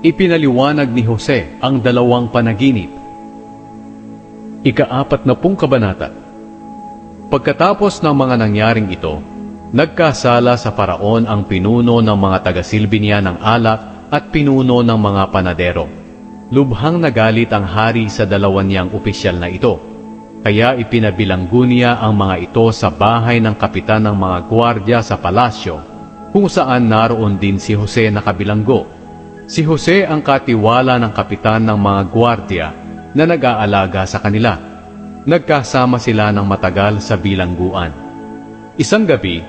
Ipinaliwanag ni Jose ang dalawang panaginip. Ika-40 kabanata. Pagkatapos ng mga nangyaring ito, nagkasala sa Paraon ang pinuno ng mga taga-silbi niya ng alak at pinuno ng mga panadero. Lubhang nagalit ang hari sa dalawan niyang opisyal na ito, kaya ipinabilanggo niya ang mga ito sa bahay ng kapitan ng mga gwardya sa palasyo, kung saan naroon din si Jose na kabilanggo. Si Jose ang katiwala ng kapitan ng mga gwardya na nag-aalaga sa kanila. Nagkasama sila ng matagal sa bilangguan. Isang gabi,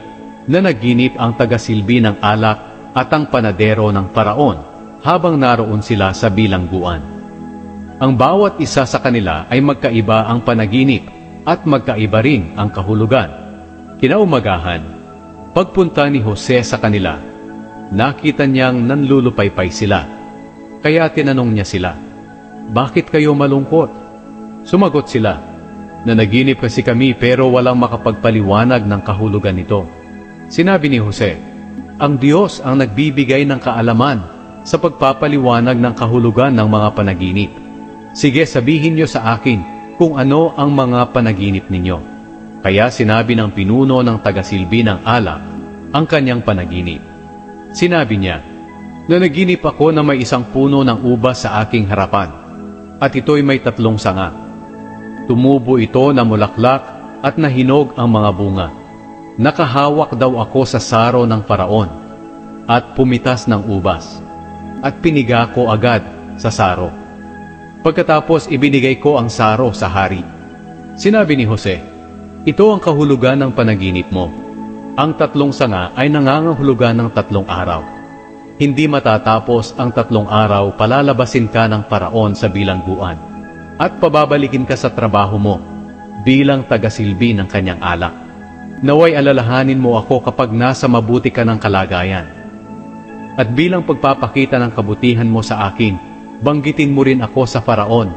nanaginip ang taga-silbi ng alak at ang panadero ng Paraon habang naroon sila sa bilangguan. Ang bawat isa sa kanila ay magkaiba ang panaginip at magkaiba rin ang kahulugan. Kinaumagahan, pagpunta ni Jose sa kanila, nakita niyang nanlulupaypay sila. Kaya tinanong niya sila, "Bakit kayo malungkot?" Sumagot sila, "Nanaginip kasi kami pero walang makapagpaliwanag ng kahulugan nito." Sinabi ni Jose, "Ang Diyos ang nagbibigay ng kaalaman sa pagpapaliwanag ng kahulugan ng mga panaginip. Sige, sabihin niyo sa akin kung ano ang mga panaginip ninyo." Kaya sinabi ng pinuno ng taga-silbi ng alak ang kanyang panaginip. Sinabi niya, "Nanaginip ako na may isang puno ng ubas sa aking harapan, at ito'y may 3 sanga. Tumubo ito na mulaklak at nahinog ang mga bunga. Nakahawak daw ako sa saro ng Paraon, at pumitas ng ubas, at piniga ko agad sa saro. Pagkatapos ibinigay ko ang saro sa hari." Sinabi ni Jose, "Ito ang kahulugan ng panaginip mo. Ang 3 sanga ay nangangahulugan ng 3 araw. Hindi matatapos ang 3 araw, palalabasin ka ng Paraon sa bilangguan, at pababalikin ka sa trabaho mo bilang taga-silbi ng kanyang alak. Naway alalahanin mo ako kapag nasa mabuti ka ng kalagayan. At bilang pagpapakita ng kabutihan mo sa akin, banggitin mo rin ako sa Paraon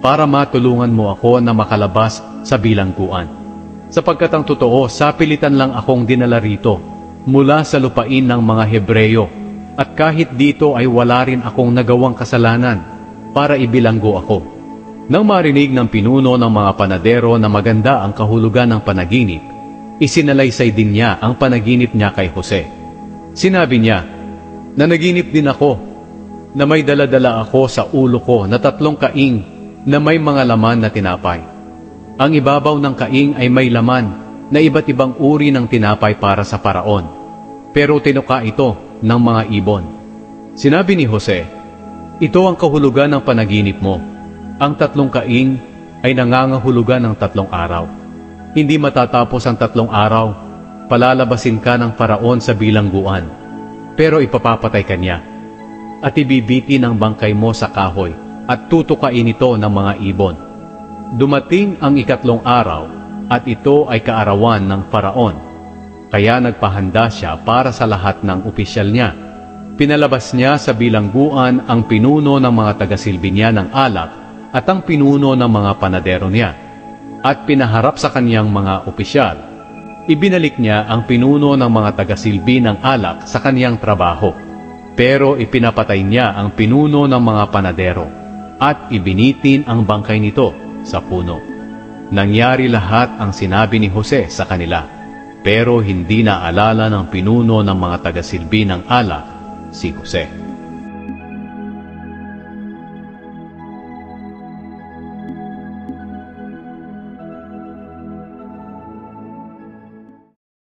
para matulungan mo ako na makalabas sa bilangguan. Sapagkat ang totoo, sapilitan lang akong dinala rito mula sa lupain ng mga Hebreyo, at kahit dito ay wala rin akong nagawang kasalanan para ibilanggo ako." Nang marinig ng pinuno ng mga panadero na maganda ang kahulugan ng panaginip, isinalaysay din niya ang panaginip niya kay Jose. Sinabi niya, "Nanaginip din ako na may daladala ako sa ulo ko na 3 kaing na may mga laman na tinapay. Ang ibabaw ng kaing ay may laman na iba't ibang uri ng tinapay para sa Paraon, pero tinuka ito ng mga ibon." Sinabi ni Jose, "Ito ang kahulugan ng panaginip mo. Ang 3 kaing ay nangangahulugan ng 3 araw. Hindi matatapos ang 3 araw, palalabasin ka ng Paraon sa bilangguan, pero ipapapatay ka niya, at ibibiti ng bangkay mo sa kahoy, at tutukain ito ng mga ibon. Dumating ang 3 araw, at ito ay kaarawan ng Paraon. Kaya nagpahanda siya para sa lahat ng opisyal niya. Pinalabas niya sa bilangguan ang pinuno ng mga taga-silbi niya ng alak at ang pinuno ng mga panadero niya, at pinaharap sa kaniyang mga opisyal. Ibinalik niya ang pinuno ng mga taga-silbi ng alak sa kaniyang trabaho, pero ipinapatay niya ang pinuno ng mga panadero, at ibinitin ang bangkay nito sa puno. Nangyari lahat ang sinabi ni Jose sa kanila, pero hindi naalala ng pinuno ng mga taga-silbi ng alak si Jose.